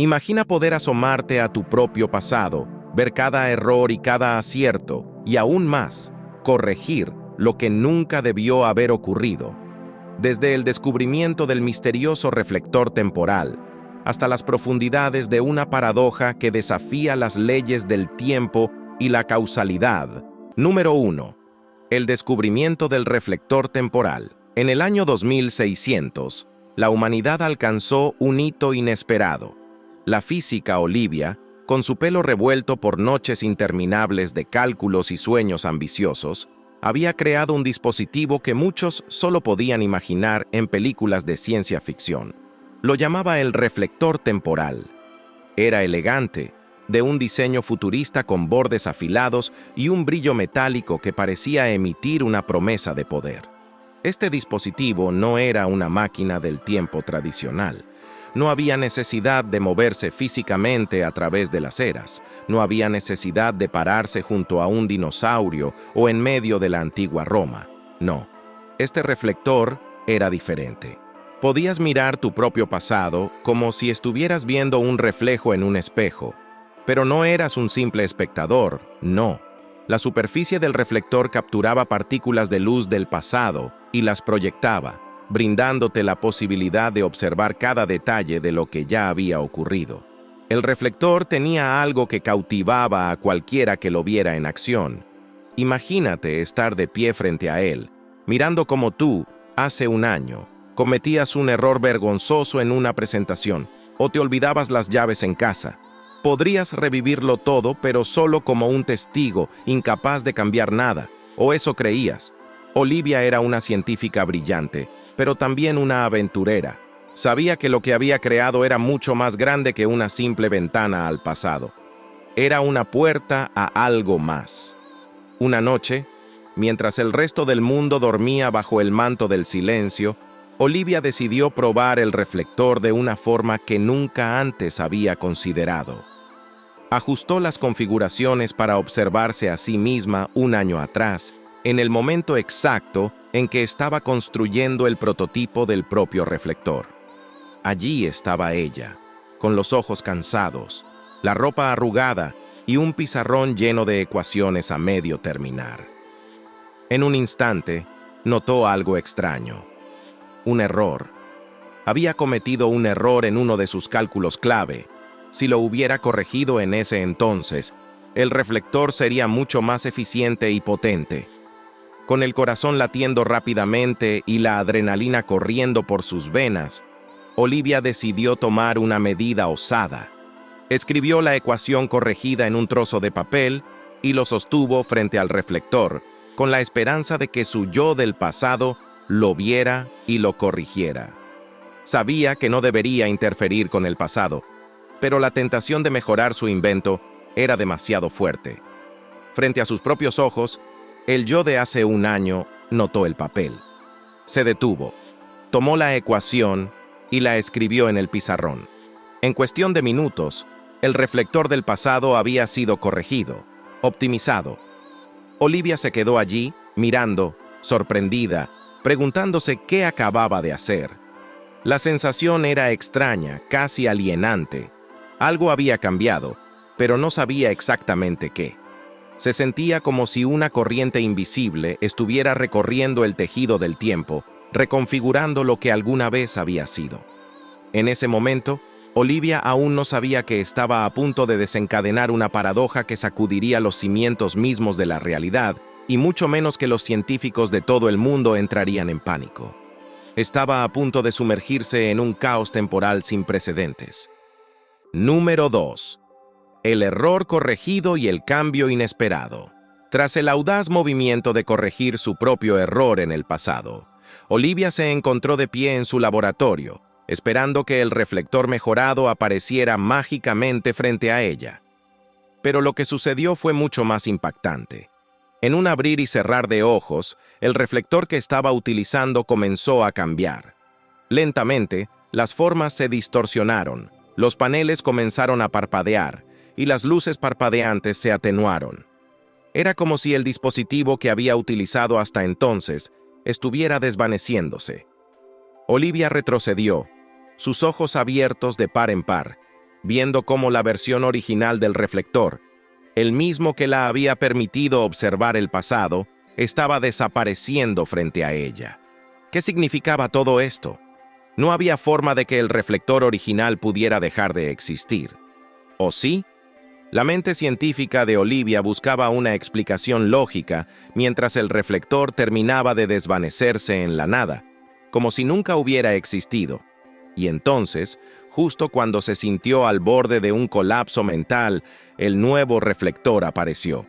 Imagina poder asomarte a tu propio pasado, ver cada error y cada acierto, y aún más, corregir lo que nunca debió haber ocurrido. Desde el descubrimiento del misterioso reflector temporal, hasta las profundidades de una paradoja que desafía las leyes del tiempo y la causalidad. Número 1. El descubrimiento del reflector temporal. En el año 2600, la humanidad alcanzó un hito inesperado. La física Olivia, con su pelo revuelto por noches interminables de cálculos y sueños ambiciosos, había creado un dispositivo que muchos solo podían imaginar en películas de ciencia ficción. Lo llamaba el reflector temporal. Era elegante, de un diseño futurista con bordes afilados y un brillo metálico que parecía emitir una promesa de poder. Este dispositivo no era una máquina del tiempo tradicional. No había necesidad de moverse físicamente a través de las eras. No había necesidad de pararse junto a un dinosaurio o en medio de la antigua Roma. No, este reflector era diferente. Podías mirar tu propio pasado como si estuvieras viendo un reflejo en un espejo. Pero no eras un simple espectador, no. La superficie del reflector capturaba partículas de luz del pasado y las proyectaba, brindándote la posibilidad de observar cada detalle de lo que ya había ocurrido. El reflector tenía algo que cautivaba a cualquiera que lo viera en acción. Imagínate estar de pie frente a él, mirando como tú, hace un año, cometías un error vergonzoso en una presentación o te olvidabas las llaves en casa. Podrías revivirlo todo, pero solo como un testigo, incapaz de cambiar nada, o eso creías. Olivia era una científica brillante, pero también una aventurera. Sabía que lo que había creado era mucho más grande que una simple ventana al pasado. Era una puerta a algo más. Una noche, mientras el resto del mundo dormía bajo el manto del silencio, Olivia decidió probar el reflector de una forma que nunca antes había considerado. Ajustó las configuraciones para observarse a sí misma un año atrás, en el momento exacto en que estaba construyendo el prototipo del propio reflector. Allí estaba ella, con los ojos cansados, la ropa arrugada y un pizarrón lleno de ecuaciones a medio terminar. En un instante, notó algo extraño. Un error. Había cometido un error en uno de sus cálculos clave. Si lo hubiera corregido en ese entonces, el reflector sería mucho más eficiente y potente. Con el corazón latiendo rápidamente y la adrenalina corriendo por sus venas, Olivia decidió tomar una medida osada. Escribió la ecuación corregida en un trozo de papel y lo sostuvo frente al reflector, con la esperanza de que su yo del pasado lo viera y lo corrigiera. Sabía que no debería interferir con el pasado, pero la tentación de mejorar su invento era demasiado fuerte. Frente a sus propios ojos, el yo de hace un año notó el papel. Se detuvo, tomó la ecuación y la escribió en el pizarrón. En cuestión de minutos, el reflector del pasado había sido corregido, optimizado. Olivia se quedó allí, mirando, sorprendida, preguntándose qué acababa de hacer. La sensación era extraña, casi alienante. Algo había cambiado, pero no sabía exactamente qué. Se sentía como si una corriente invisible estuviera recorriendo el tejido del tiempo, reconfigurando lo que alguna vez había sido. En ese momento, Olivia aún no sabía que estaba a punto de desencadenar una paradoja que sacudiría los cimientos mismos de la realidad, y mucho menos que los científicos de todo el mundo entrarían en pánico. Estaba a punto de sumergirse en un caos temporal sin precedentes. Número 2. El error corregido y el cambio inesperado. Tras el audaz movimiento de corregir su propio error en el pasado, Olivia se encontró de pie en su laboratorio, esperando que el reflector mejorado apareciera mágicamente frente a ella. Pero lo que sucedió fue mucho más impactante. En un abrir y cerrar de ojos, el reflector que estaba utilizando comenzó a cambiar. Lentamente, las formas se distorsionaron, los paneles comenzaron a parpadear, y las luces parpadeantes se atenuaron. Era como si el dispositivo que había utilizado hasta entonces estuviera desvaneciéndose. Olivia retrocedió, sus ojos abiertos de par en par, viendo cómo la versión original del reflector, el mismo que la había permitido observar el pasado, estaba desapareciendo frente a ella. ¿Qué significaba todo esto? No había forma de que el reflector original pudiera dejar de existir. ¿O sí? La mente científica de Olivia buscaba una explicación lógica mientras el reflector terminaba de desvanecerse en la nada, como si nunca hubiera existido. Y entonces, justo cuando se sintió al borde de un colapso mental, el nuevo reflector apareció.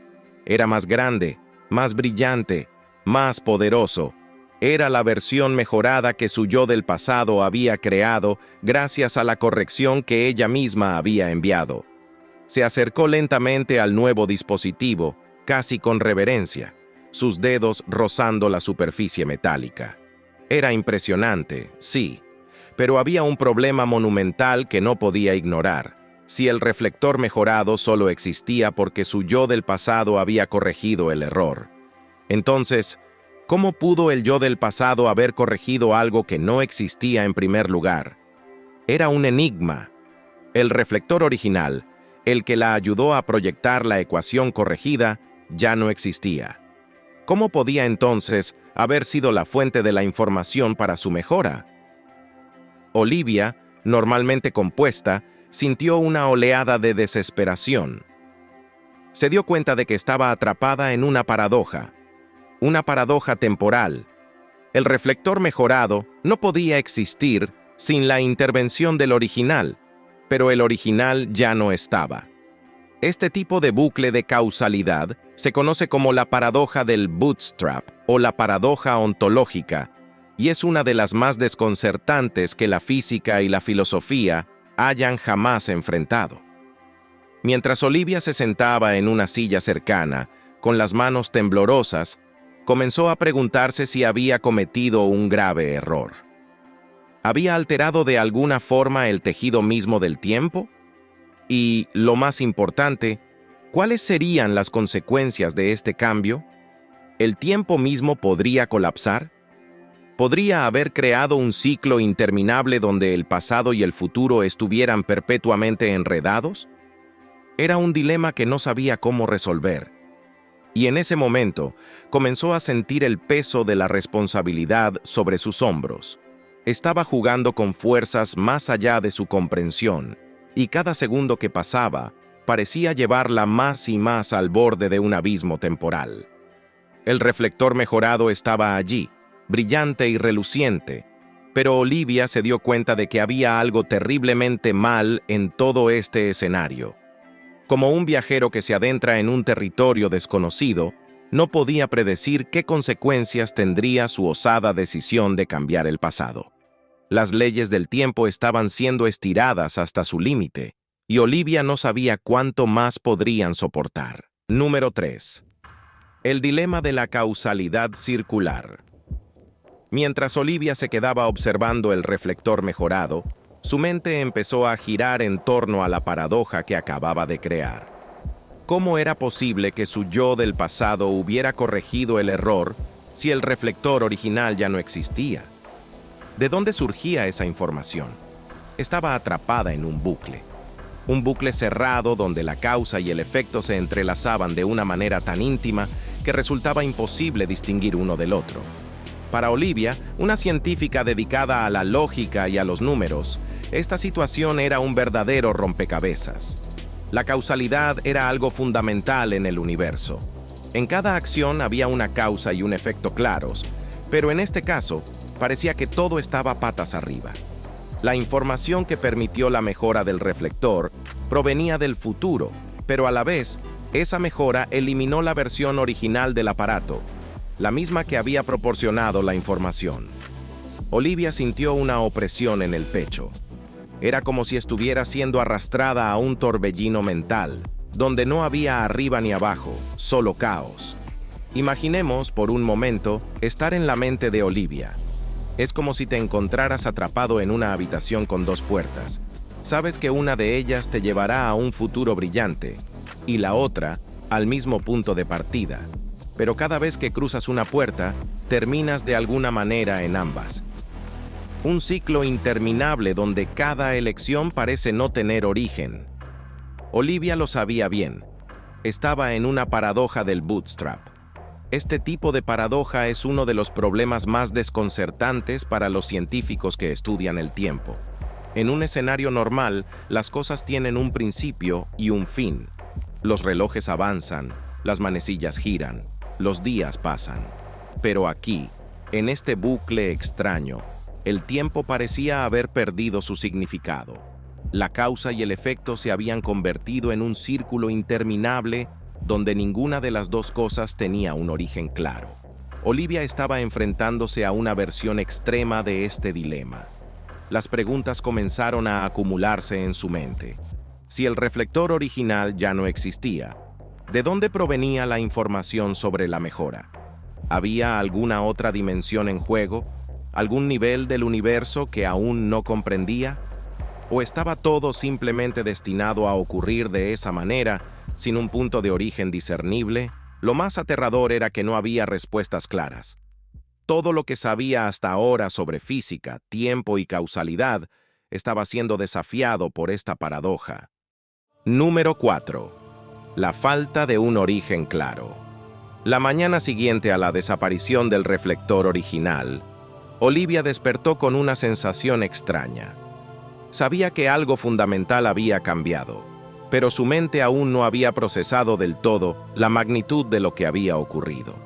Era más grande, más brillante, más poderoso. Era la versión mejorada que su yo del pasado había creado gracias a la corrección que ella misma había enviado. Se acercó lentamente al nuevo dispositivo, casi con reverencia, sus dedos rozando la superficie metálica. Era impresionante, sí, pero había un problema monumental que no podía ignorar. Si el reflector mejorado solo existía porque su yo del pasado había corregido el error, entonces, ¿cómo pudo el yo del pasado haber corregido algo que no existía en primer lugar? Era un enigma. El reflector original, el que la ayudó a proyectar la ecuación corregida, ya no existía. ¿Cómo podía entonces haber sido la fuente de la información para su mejora? Olivia, normalmente compuesta, sintió una oleada de desesperación. Se dio cuenta de que estaba atrapada en una paradoja temporal. El reflector mejorado no podía existir sin la intervención del original, pero el original ya no estaba. Este tipo de bucle de causalidad se conoce como la paradoja del bootstrap o la paradoja ontológica, y es una de las más desconcertantes que la física y la filosofía hayan jamás enfrentado. Mientras Olivia se sentaba en una silla cercana, con las manos temblorosas, comenzó a preguntarse si había cometido un grave error. ¿Había alterado de alguna forma el tejido mismo del tiempo? Y, lo más importante, ¿cuáles serían las consecuencias de este cambio? ¿El tiempo mismo podría colapsar? ¿Podría haber creado un ciclo interminable donde el pasado y el futuro estuvieran perpetuamente enredados? Era un dilema que no sabía cómo resolver. Y en ese momento comenzó a sentir el peso de la responsabilidad sobre sus hombros. Estaba jugando con fuerzas más allá de su comprensión, y cada segundo que pasaba parecía llevarla más y más al borde de un abismo temporal. El reflector mejorado estaba allí, brillante y reluciente, pero Olivia se dio cuenta de que había algo terriblemente mal en todo este escenario. Como un viajero que se adentra en un territorio desconocido, no podía predecir qué consecuencias tendría su osada decisión de cambiar el pasado. Las leyes del tiempo estaban siendo estiradas hasta su límite, y Olivia no sabía cuánto más podrían soportar. Número 3. El dilema de la causalidad circular. Mientras Olivia se quedaba observando el reflector mejorado, su mente empezó a girar en torno a la paradoja que acababa de crear. ¿Cómo era posible que su yo del pasado hubiera corregido el error si el reflector original ya no existía? ¿De dónde surgía esa información? Estaba atrapada en un bucle cerrado donde la causa y el efecto se entrelazaban de una manera tan íntima que resultaba imposible distinguir uno del otro. Para Olivia, una científica dedicada a la lógica y a los números, esta situación era un verdadero rompecabezas. La causalidad era algo fundamental en el universo. En cada acción había una causa y un efecto claros, pero en este caso, parecía que todo estaba patas arriba. La información que permitió la mejora del reflector provenía del futuro, pero a la vez, esa mejora eliminó la versión original del aparato, la misma que había proporcionado la información. Olivia sintió una opresión en el pecho. Era como si estuviera siendo arrastrada a un torbellino mental, donde no había arriba ni abajo, solo caos. Imaginemos, por un momento, estar en la mente de Olivia. Es como si te encontraras atrapado en una habitación con dos puertas. Sabes que una de ellas te llevará a un futuro brillante, y la otra, al mismo punto de partida. Pero cada vez que cruzas una puerta, terminas de alguna manera en ambas. Un ciclo interminable donde cada elección parece no tener origen. Olivia lo sabía bien. Estaba en una paradoja del bootstrap. Este tipo de paradoja es uno de los problemas más desconcertantes para los científicos que estudian el tiempo. En un escenario normal, las cosas tienen un principio y un fin. Los relojes avanzan, las manecillas giran, los días pasan. Pero aquí, en este bucle extraño, el tiempo parecía haber perdido su significado. La causa y el efecto se habían convertido en un círculo interminable donde ninguna de las dos cosas tenía un origen claro. Olivia estaba enfrentándose a una versión extrema de este dilema. Las preguntas comenzaron a acumularse en su mente. Si el reflector original ya no existía, ¿de dónde provenía la información sobre la mejora? ¿Había alguna otra dimensión en juego? ¿Algún nivel del universo que aún no comprendía? ¿O estaba todo simplemente destinado a ocurrir de esa manera, sin un punto de origen discernible? Lo más aterrador era que no había respuestas claras. Todo lo que sabía hasta ahora sobre física, tiempo y causalidad estaba siendo desafiado por esta paradoja. Número 4. La falta de un origen claro. La mañana siguiente a la desaparición del reflector original, Olivia despertó con una sensación extraña. Sabía que algo fundamental había cambiado, pero su mente aún no había procesado del todo la magnitud de lo que había ocurrido.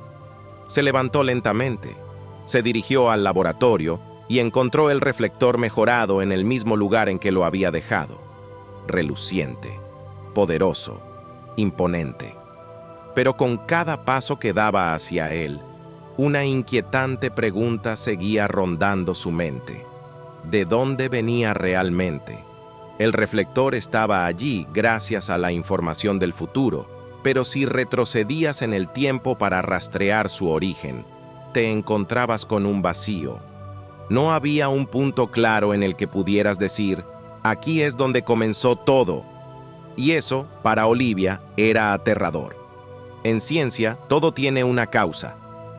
Se levantó lentamente, se dirigió al laboratorio y encontró el reflector mejorado en el mismo lugar en que lo había dejado. Reluciente, poderoso, imponente. Pero con cada paso que daba hacia él, una inquietante pregunta seguía rondando su mente. ¿De dónde venía realmente? El reflector estaba allí gracias a la información del futuro, pero si retrocedías en el tiempo para rastrear su origen, te encontrabas con un vacío. No había un punto claro en el que pudieras decir, aquí es donde comenzó todo. Y eso, para Olivia, era aterrador. En ciencia, todo tiene una causa.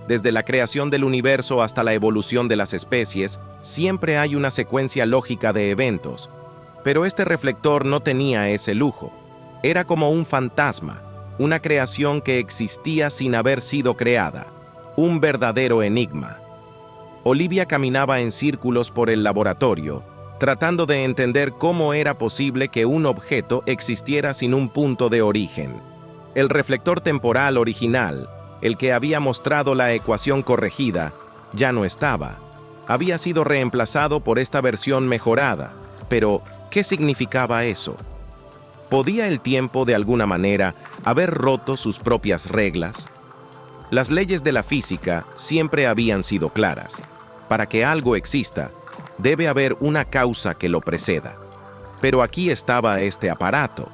Desde la creación del universo hasta la evolución de las especies, siempre hay una secuencia lógica de eventos. Pero este reflector no tenía ese lujo. Era como un fantasma, una creación que existía sin haber sido creada. Un verdadero enigma. Olivia caminaba en círculos por el laboratorio, tratando de entender cómo era posible que un objeto existiera sin un punto de origen. El reflector temporal original, el que había mostrado la ecuación corregida, ya no estaba. Había sido reemplazado por esta versión mejorada. Pero, ¿qué significaba eso? ¿Podía el tiempo, de alguna manera, haber roto sus propias reglas? Las leyes de la física siempre habían sido claras. Para que algo exista, debe haber una causa que lo preceda. Pero aquí estaba este aparato,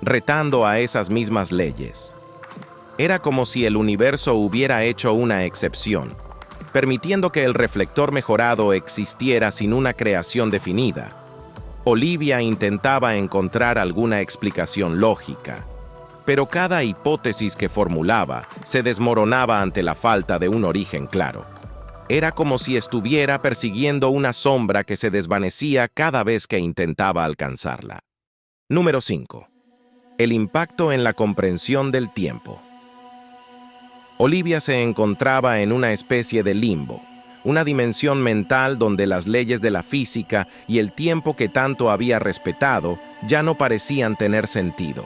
retando a esas mismas leyes. Era como si el universo hubiera hecho una excepción, permitiendo que el reflector mejorado existiera sin una creación definida. Olivia intentaba encontrar alguna explicación lógica, pero cada hipótesis que formulaba se desmoronaba ante la falta de un origen claro. Era como si estuviera persiguiendo una sombra que se desvanecía cada vez que intentaba alcanzarla. Número 5. El impacto en la comprensión del tiempo. Olivia se encontraba en una especie de limbo, una dimensión mental donde las leyes de la física y el tiempo que tanto había respetado ya no parecían tener sentido.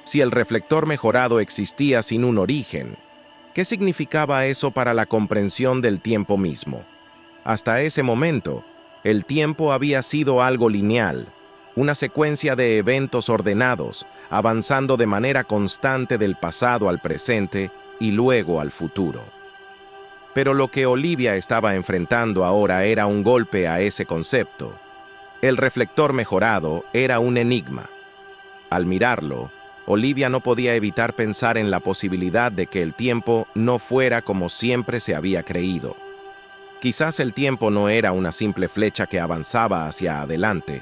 Si el reflector mejorado existía sin un origen, ¿qué significaba eso para la comprensión del tiempo mismo? Hasta ese momento, el tiempo había sido algo lineal, una secuencia de eventos ordenados, avanzando de manera constante del pasado al presente y luego al futuro. Pero lo que Olivia estaba enfrentando ahora era un golpe a ese concepto. El reflector mejorado era un enigma. Al mirarlo, Olivia no podía evitar pensar en la posibilidad de que el tiempo no fuera como siempre se había creído. Quizás el tiempo no era una simple flecha que avanzaba hacia adelante.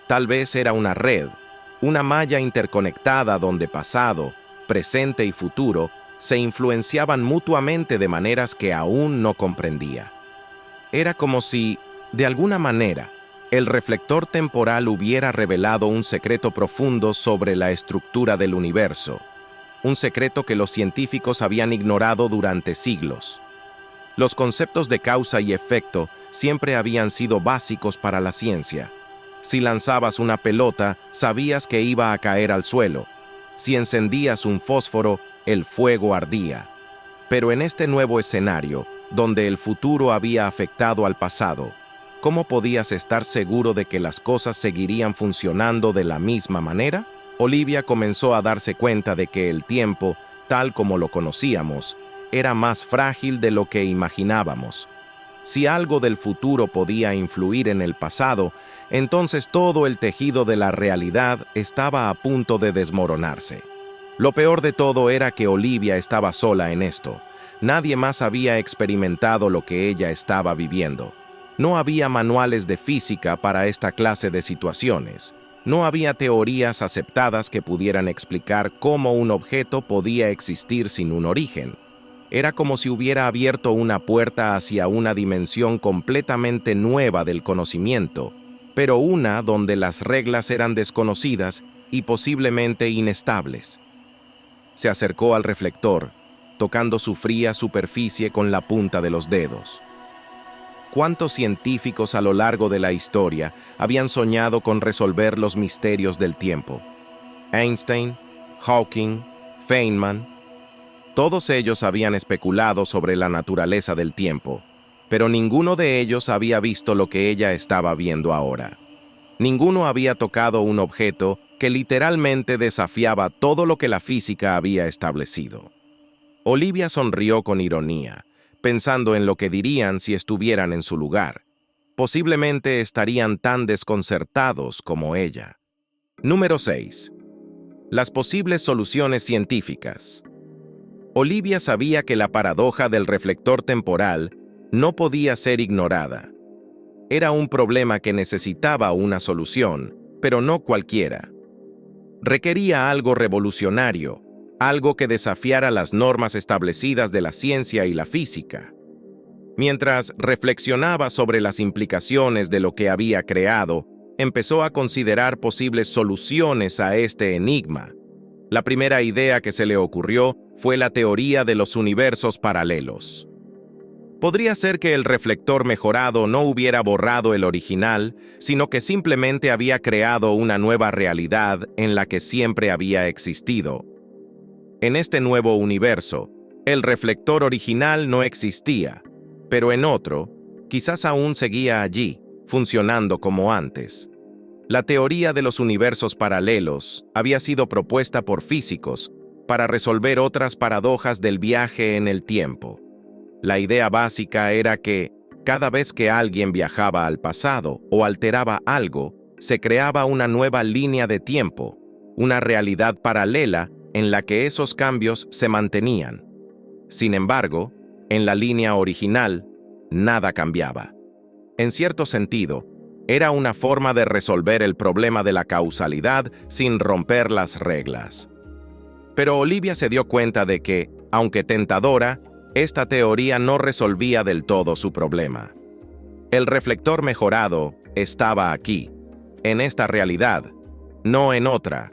Tal vez era una red, una malla interconectada donde pasado, presente y futuro se influenciaban mutuamente de maneras que aún no comprendía. Era como si, De alguna manera, el reflector temporal hubiera revelado un secreto profundo sobre la estructura del universo, un secreto que los científicos habían ignorado durante siglos. Los conceptos de causa y efecto siempre habían sido básicos para la ciencia. Si lanzabas una pelota, sabías que iba a caer al suelo. Si encendías un fósforo, el fuego ardía. Pero en este nuevo escenario, donde el futuro había afectado al pasado, ¿cómo podías estar seguro de que las cosas seguirían funcionando de la misma manera? Olivia comenzó a darse cuenta de que el tiempo, tal como lo conocíamos, era más frágil de lo que imaginábamos. Si algo del futuro podía influir en el pasado, entonces todo el tejido de la realidad estaba a punto de desmoronarse. Lo peor de todo era que Olivia estaba sola en esto. Nadie más había experimentado lo que ella estaba viviendo. No había manuales de física para esta clase de situaciones. No había teorías aceptadas que pudieran explicar cómo un objeto podía existir sin un origen. Era como si hubiera abierto una puerta hacia una dimensión completamente nueva del conocimiento, pero una donde las reglas eran desconocidas y posiblemente inestables. Se acercó al reflector, tocando su fría superficie con la punta de los dedos. ¿Cuántos científicos a lo largo de la historia habían soñado con resolver los misterios del tiempo? Einstein, Hawking, Feynman. Todos ellos habían especulado sobre la naturaleza del tiempo, pero ninguno de ellos había visto lo que ella estaba viendo ahora. Ninguno había tocado un objeto que literalmente desafiaba todo lo que la física había establecido. Olivia sonrió con ironía, pensando en lo que dirían si estuvieran en su lugar. Posiblemente estarían tan desconcertados como ella. Número 6. Las posibles soluciones científicas. Olivia sabía que la paradoja del reflector temporal no podía ser ignorada. Era un problema que necesitaba una solución, pero no cualquiera. Requería algo revolucionario, algo que desafiara las normas establecidas de la ciencia y la física. Mientras reflexionaba sobre las implicaciones de lo que había creado, empezó a considerar posibles soluciones a este enigma. La primera idea que se le ocurrió fue la teoría de los universos paralelos. Podría ser que el reflector mejorado no hubiera borrado el original, sino que simplemente había creado una nueva realidad en la que siempre había existido. En este nuevo universo, el reflector original no existía, pero en otro, quizás aún seguía allí, funcionando como antes. La teoría de los universos paralelos había sido propuesta por físicos para resolver otras paradojas del viaje en el tiempo. La idea básica era que, cada vez que alguien viajaba al pasado o alteraba algo, se creaba una nueva línea de tiempo, una realidad paralela en la que esos cambios se mantenían. Sin embargo, en la línea original, nada cambiaba. En cierto sentido, era una forma de resolver el problema de la causalidad sin romper las reglas. Pero Olivia se dio cuenta de que, aunque tentadora, esta teoría no resolvía del todo su problema. El reflector mejorado estaba aquí, en esta realidad, no en otra.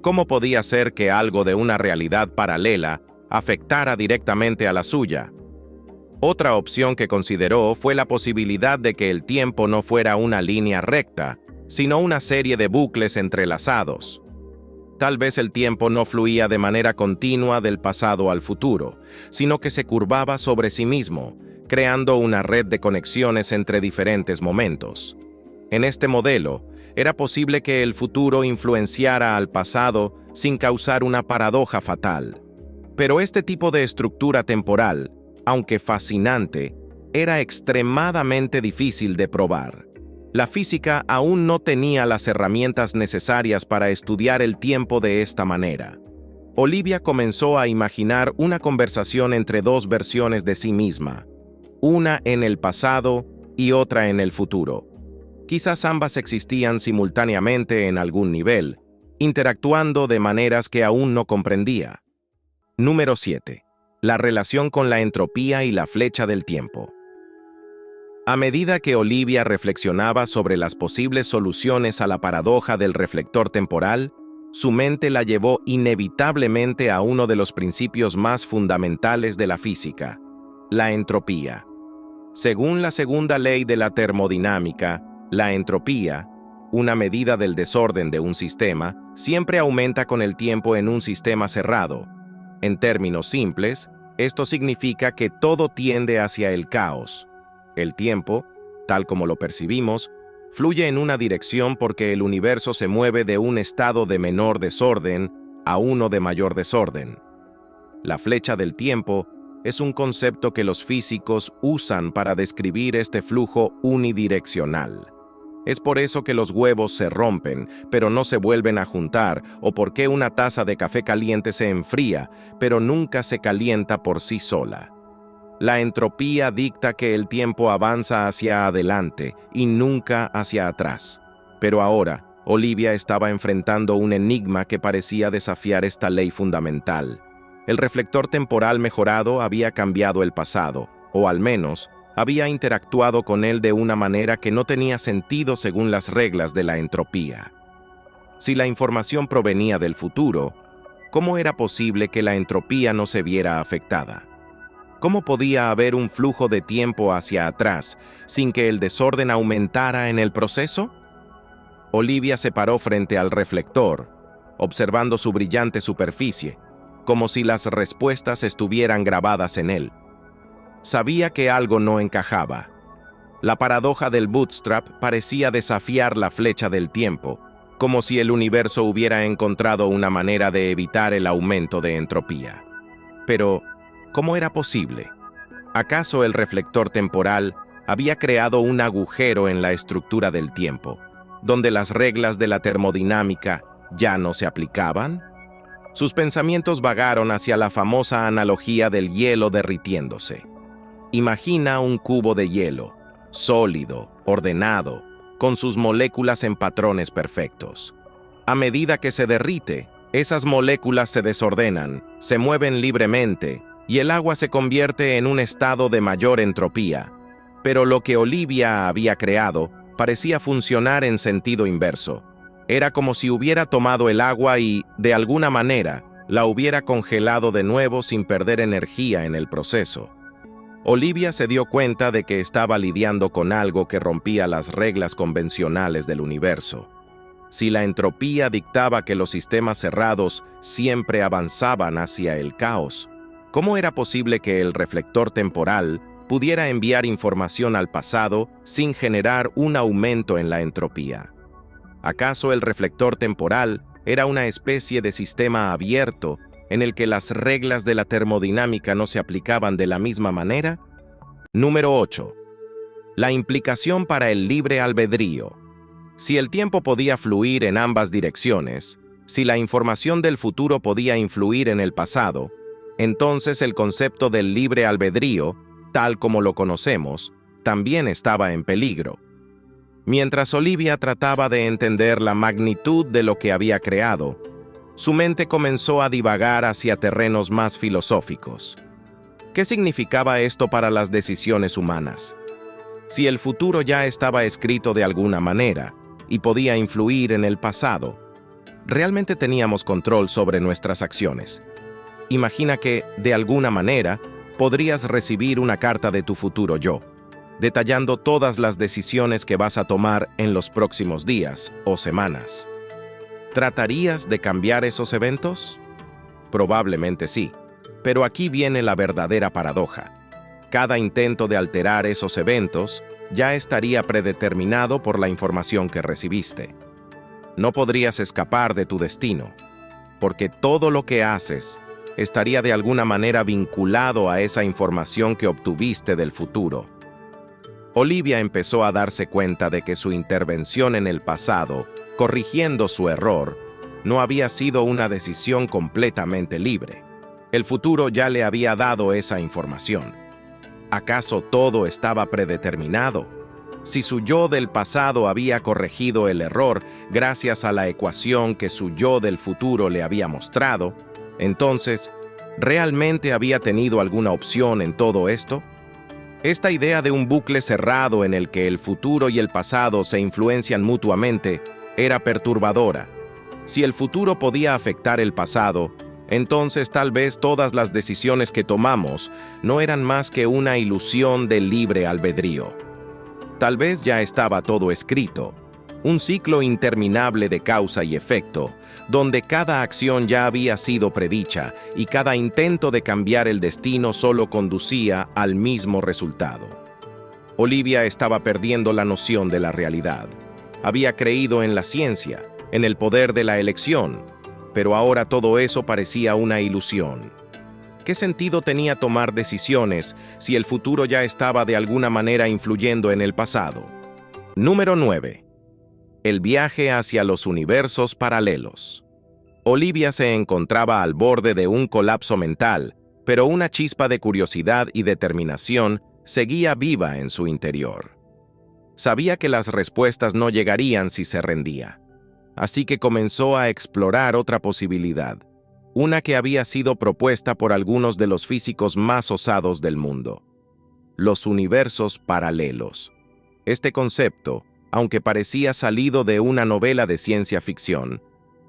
¿Cómo podía ser que algo de una realidad paralela afectara directamente a la suya? Otra opción que consideró fue la posibilidad de que el tiempo no fuera una línea recta, sino una serie de bucles entrelazados. Tal vez el tiempo no fluía de manera continua del pasado al futuro, sino que se curvaba sobre sí mismo, creando una red de conexiones entre diferentes momentos. En este modelo, era posible que el futuro influenciara al pasado sin causar una paradoja fatal. Pero este tipo de estructura temporal, aunque fascinante, era extremadamente difícil de probar. La física aún no tenía las herramientas necesarias para estudiar el tiempo de esta manera. Olivia comenzó a imaginar una conversación entre dos versiones de sí misma, una en el pasado y otra en el futuro. Quizás ambas existían simultáneamente en algún nivel, interactuando de maneras que aún no comprendía. Número 7. La relación con la entropía y la flecha del tiempo. A medida que Olivia reflexionaba sobre las posibles soluciones a la paradoja del reflector temporal, su mente la llevó inevitablemente a uno de los principios más fundamentales de la física, la entropía. Según la segunda ley de la termodinámica, la entropía, una medida del desorden de un sistema, siempre aumenta con el tiempo en un sistema cerrado. En términos simples, esto significa que todo tiende hacia el caos. El tiempo, tal como lo percibimos, fluye en una dirección porque el universo se mueve de un estado de menor desorden a uno de mayor desorden. La flecha del tiempo es un concepto que los físicos usan para describir este flujo unidireccional. Es por eso que los huevos se rompen, pero no se vuelven a juntar, o porque una taza de café caliente se enfría, pero nunca se calienta por sí sola. La entropía dicta que el tiempo avanza hacia adelante y nunca hacia atrás. Pero ahora, Olivia estaba enfrentando un enigma que parecía desafiar esta ley fundamental. El reflector temporal mejorado había cambiado el pasado, o al menos, había interactuado con él de una manera que no tenía sentido según las reglas de la entropía. Si la información provenía del futuro, ¿cómo era posible que la entropía no se viera afectada? ¿Cómo podía haber un flujo de tiempo hacia atrás sin que el desorden aumentara en el proceso? Olivia se paró frente al reflector, observando su brillante superficie, como si las respuestas estuvieran grabadas en él. Sabía que algo no encajaba. La paradoja del bootstrap parecía desafiar la flecha del tiempo, como si el universo hubiera encontrado una manera de evitar el aumento de entropía. Pero, ¿cómo era posible? ¿Acaso el reflector temporal había creado un agujero en la estructura del tiempo, donde las reglas de la termodinámica ya no se aplicaban? Sus pensamientos vagaron hacia la famosa analogía del hielo derritiéndose. Imagina un cubo de hielo, sólido, ordenado, con sus moléculas en patrones perfectos. A medida que se derrite, esas moléculas se desordenan, se mueven libremente, y el agua se convierte en un estado de mayor entropía. Pero lo que Olivia había creado parecía funcionar en sentido inverso. Era como si hubiera tomado el agua y, de alguna manera, la hubiera congelado de nuevo sin perder energía en el proceso. Olivia se dio cuenta de que estaba lidiando con algo que rompía las reglas convencionales del universo. Si la entropía dictaba que los sistemas cerrados siempre avanzaban hacia el caos, ¿cómo era posible que el reflector temporal pudiera enviar información al pasado sin generar un aumento en la entropía? ¿Acaso el reflector temporal era una especie de sistema abierto en el que las reglas de la termodinámica no se aplicaban de la misma manera? Número 8. La implicación para el libre albedrío. Si el tiempo podía fluir en ambas direcciones, si la información del futuro podía influir en el pasado, entonces el concepto del libre albedrío, tal como lo conocemos, también estaba en peligro. Mientras Olivia trataba de entender la magnitud de lo que había creado, su mente comenzó a divagar hacia terrenos más filosóficos. ¿Qué significaba esto para las decisiones humanas? Si el futuro ya estaba escrito de alguna manera y podía influir en el pasado, ¿realmente teníamos control sobre nuestras acciones? Imagina que, de alguna manera, podrías recibir una carta de tu futuro yo, detallando todas las decisiones que vas a tomar en los próximos días o semanas. ¿Tratarías de cambiar esos eventos? Probablemente sí, pero aquí viene la verdadera paradoja. Cada intento de alterar esos eventos ya estaría predeterminado por la información que recibiste. No podrías escapar de tu destino, porque todo lo que haces estaría de alguna manera vinculado a esa información que obtuviste del futuro. Olivia empezó a darse cuenta de que su intervención en el pasado, corrigiendo su error, no había sido una decisión completamente libre. El futuro ya le había dado esa información. ¿Acaso todo estaba predeterminado? Si su yo del pasado había corregido el error gracias a la ecuación que su yo del futuro le había mostrado, entonces, ¿realmente había tenido alguna opción en todo esto? Esta idea de un bucle cerrado en el que el futuro y el pasado se influencian mutuamente era perturbadora. Si el futuro podía afectar el pasado, entonces tal vez todas las decisiones que tomamos no eran más que una ilusión del libre albedrío. Tal vez ya estaba todo escrito, un ciclo interminable de causa y efecto, donde cada acción ya había sido predicha y cada intento de cambiar el destino solo conducía al mismo resultado. Olivia estaba perdiendo la noción de la realidad. Había creído en la ciencia, en el poder de la elección, pero ahora todo eso parecía una ilusión. ¿Qué sentido tenía tomar decisiones si el futuro ya estaba de alguna manera influyendo en el pasado? Número 9. El viaje hacia los universos paralelos. Olivia se encontraba al borde de un colapso mental, pero una chispa de curiosidad y determinación seguía viva en su interior. Sabía que las respuestas no llegarían si se rendía, así que comenzó a explorar otra posibilidad, una que había sido propuesta por algunos de los físicos más osados del mundo: los universos paralelos. Este concepto, aunque parecía salido de una novela de ciencia ficción,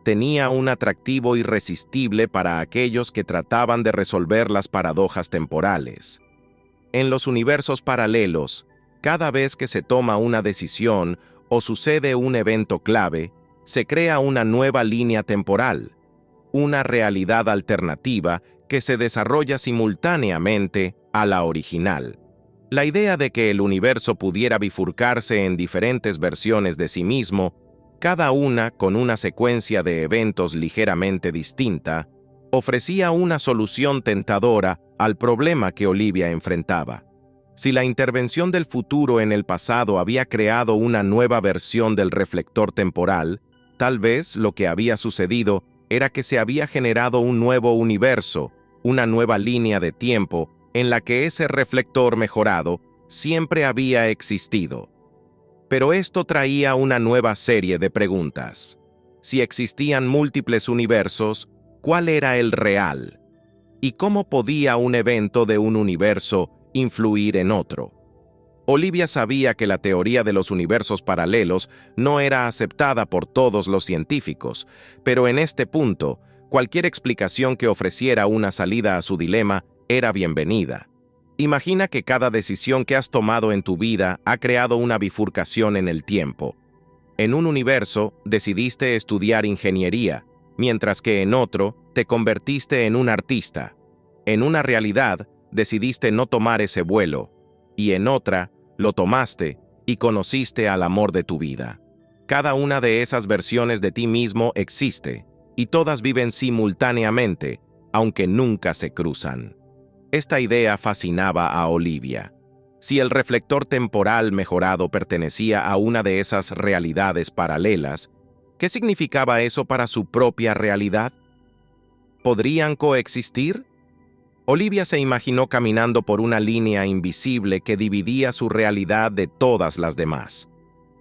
tenía un atractivo irresistible para aquellos que trataban de resolver las paradojas temporales. En los universos paralelos, cada vez que se toma una decisión o sucede un evento clave, se crea una nueva línea temporal, una realidad alternativa que se desarrolla simultáneamente a la original. La idea de que el universo pudiera bifurcarse en diferentes versiones de sí mismo, cada una con una secuencia de eventos ligeramente distinta, ofrecía una solución tentadora al problema que Olivia enfrentaba. Si la intervención del futuro en el pasado había creado una nueva versión del reflector temporal, tal vez lo que había sucedido era que se había generado un nuevo universo, una nueva línea de tiempo en la que ese reflector mejorado siempre había existido. Pero esto traía una nueva serie de preguntas. Si existían múltiples universos, ¿cuál era el real? ¿Y cómo podía un evento de un universo influir en otro? Olivia sabía que la teoría de los universos paralelos no era aceptada por todos los científicos, pero en este punto, cualquier explicación que ofreciera una salida a su dilema era bienvenida. Imagina que cada decisión que has tomado en tu vida ha creado una bifurcación en el tiempo. En un universo, decidiste estudiar ingeniería, mientras que en otro, te convertiste en un artista. En una realidad, decidiste no tomar ese vuelo, y en otra, lo tomaste y conociste al amor de tu vida. Cada una de esas versiones de ti mismo existe, y todas viven simultáneamente, aunque nunca se cruzan. Esta idea fascinaba a Olivia. Si el reflector temporal mejorado pertenecía a una de esas realidades paralelas, ¿qué significaba eso para su propia realidad? ¿Podrían coexistir? Olivia se imaginó caminando por una línea invisible que dividía su realidad de todas las demás.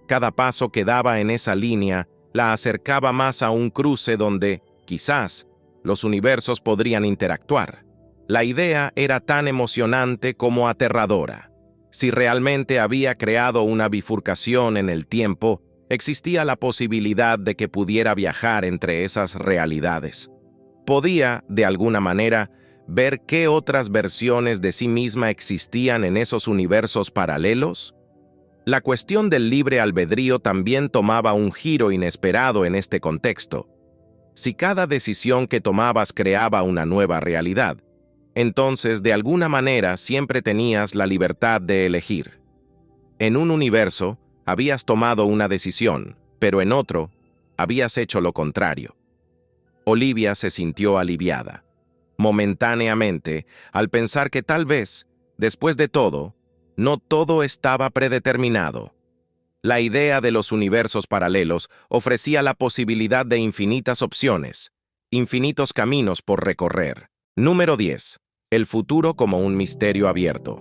Cada paso que daba en esa línea la acercaba más a un cruce donde, quizás, los universos podrían interactuar. La idea era tan emocionante como aterradora. Si realmente había creado una bifurcación en el tiempo, existía la posibilidad de que pudiera viajar entre esas realidades. Podía, de alguna manera, ver qué otras versiones de sí misma existían en esos universos paralelos. La cuestión del libre albedrío también tomaba un giro inesperado en este contexto. Si cada decisión que tomabas creaba una nueva realidad, entonces de alguna manera siempre tenías la libertad de elegir. En un universo, habías tomado una decisión, pero en otro, habías hecho lo contrario. Olivia se sintió aliviada, momentáneamente, al pensar que tal vez, después de todo, no todo estaba predeterminado. La idea de los universos paralelos ofrecía la posibilidad de infinitas opciones, infinitos caminos por recorrer. Número 10. El futuro como un misterio abierto.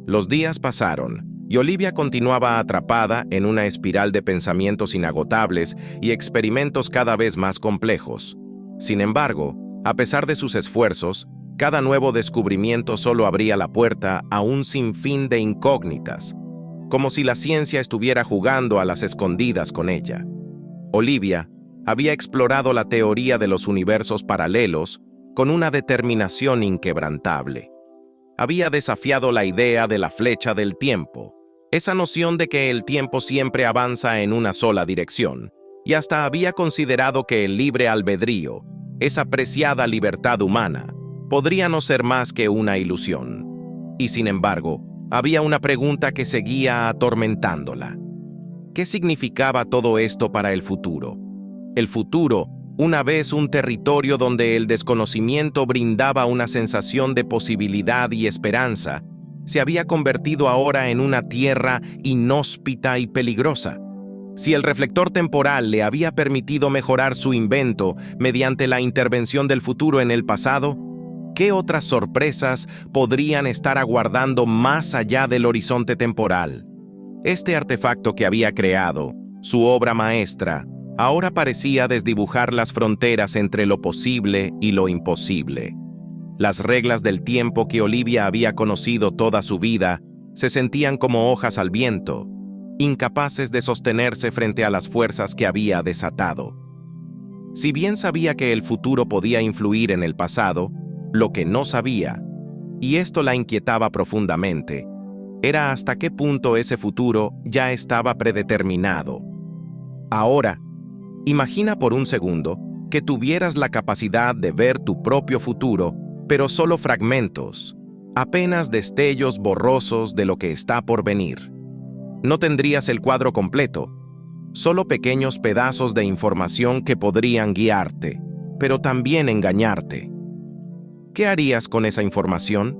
Los días pasaron, y Olivia continuaba atrapada en una espiral de pensamientos inagotables y experimentos cada vez más complejos. Sin embargo, a pesar de sus esfuerzos, Cada nuevo descubrimiento solo abría la puerta a un sinfín de incógnitas, como si la ciencia estuviera jugando a las escondidas con ella. Olivia había explorado la teoría de los universos paralelos con una determinación inquebrantable. Había desafiado la idea de la flecha del tiempo, esa noción de que el tiempo siempre avanza en una sola dirección, y hasta había considerado que el libre albedrío, esa preciada libertad humana, podría no ser más que una ilusión. Y sin embargo, había una pregunta que seguía atormentándola. ¿Qué significaba todo esto para el futuro? El futuro, una vez un territorio donde el desconocimiento brindaba una sensación de posibilidad y esperanza, se había convertido ahora en una tierra inhóspita y peligrosa. Si el reflector temporal le había permitido mejorar su invento mediante la intervención del futuro en el pasado, ¿qué otras sorpresas podrían estar aguardando más allá del horizonte temporal? Este artefacto que había creado, su obra maestra, ahora parecía desdibujar las fronteras entre lo posible y lo imposible. Las reglas del tiempo que Olivia había conocido toda su vida se sentían como hojas al viento, incapaces de sostenerse frente a las fuerzas que había desatado. Si bien sabía que el futuro podía influir en el pasado, lo que no sabía, y esto la inquietaba profundamente, era hasta qué punto ese futuro ya estaba predeterminado. Ahora, imagina por un segundo que tuvieras la capacidad de ver tu propio futuro, pero solo fragmentos, apenas destellos borrosos de lo que está por venir. No tendrías el cuadro completo, solo pequeños pedazos de información que podrían guiarte, pero también engañarte. ¿Qué harías con esa información?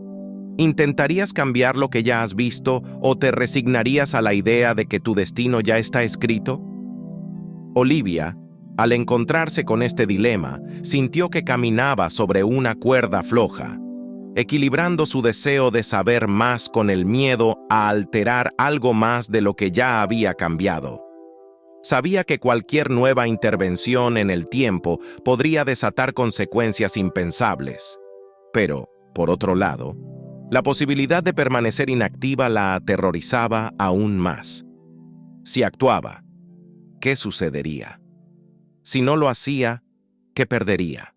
¿Intentarías cambiar lo que ya has visto o te resignarías a la idea de que tu destino ya está escrito? Olivia, al encontrarse con este dilema, sintió que caminaba sobre una cuerda floja, equilibrando su deseo de saber más con el miedo a alterar algo más de lo que ya había cambiado. Sabía que cualquier nueva intervención en el tiempo podría desatar consecuencias impensables. Pero, por otro lado, la posibilidad de permanecer inactiva la aterrorizaba aún más. Si actuaba, ¿qué sucedería? Si no lo hacía, ¿qué perdería?